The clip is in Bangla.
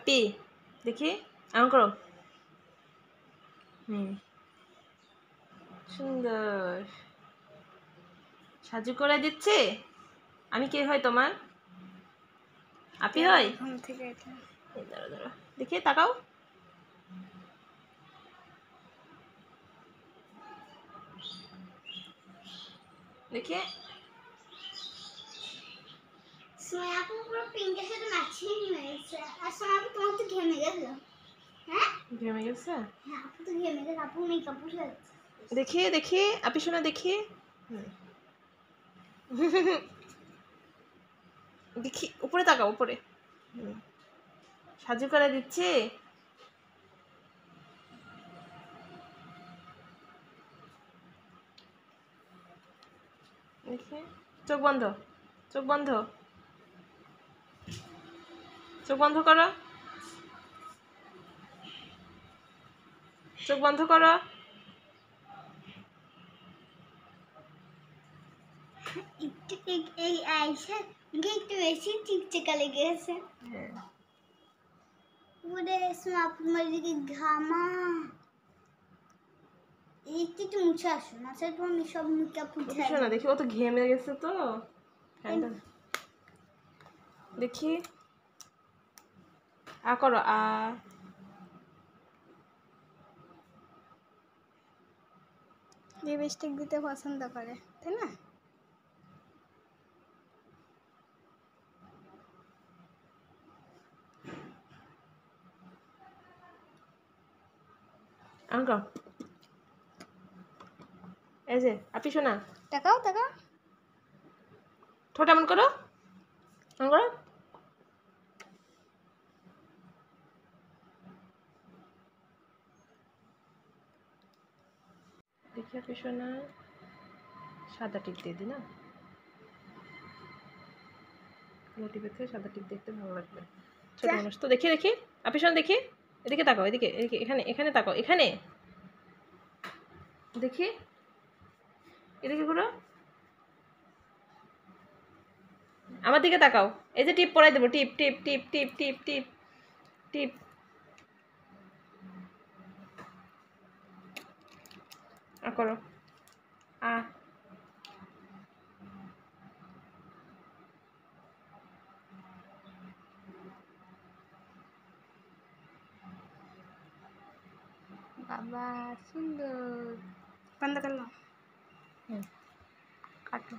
আপি দেখি এমন করো। সুন্দর সাজু করে দিচ্ছে। আমি কে হয় তোমার? আপি হয়? দাঁড়া দাঁড়া দেখি তাকাও। দেখি সোয়া আপু পুরো পিঙ্কের সাথে ম্যাচিং হয়েছে। আর সোয়া আপু তোমার তো ঘেমে গেল। হ্যাঁ ঘেমে গেছে? হ্যাঁ আপু তো ঘেমে গেল। আপু মেকআপ উঠে যাচ্ছে। দেখি দেখি আপি শোনা দেখি। দেখি উপরে তাকাও উপরে। সাজু করে দিচ্ছে। দেখি চোখ বন্ধ, চোখ বন্ধ, চোখ বন্ধ করো, চোখ বন্ধ করো। একটু এই আইসা একটু বেশি চিকচিকা লেগে গেছে। ওরে সোয়া আপু মাঝে ঘামা একটু একটু মুছে আসো না স্যার তোমার সব মেকআপ উঠে শোনা দেখি ও তো ঘেমে গেছে তো। দেখি আ করো আ। লিপস্টিক দিতে পছন্দ করে তাই না? এমন করো। এই যে আপি শোনা তাকাও তাকাও। ঠোঁট এমন করো, এমন করো। দেখি আপি শোনা সাদা টিপ দিয়ে দি না, কালো টিপের থেকে সাদা টিপ দেখতে ভালো লাগবে। ছোট মানুষ তো। দেখি দেখি আপি শোনা দেখি এদিকে তাকাও, এদিকে এদিকে এখানে এখানে তাকাও, এখানে দেখি এদিকে ঘুরো, আমার দিকে তাকাও। এই যে টিপ পরাই দেবো, টিপ টিপ টিপ টিপ টিপ টিপ টিপ। আ করো আ। বাবা সুন্দর। বন্ধ করলাম। কাটো।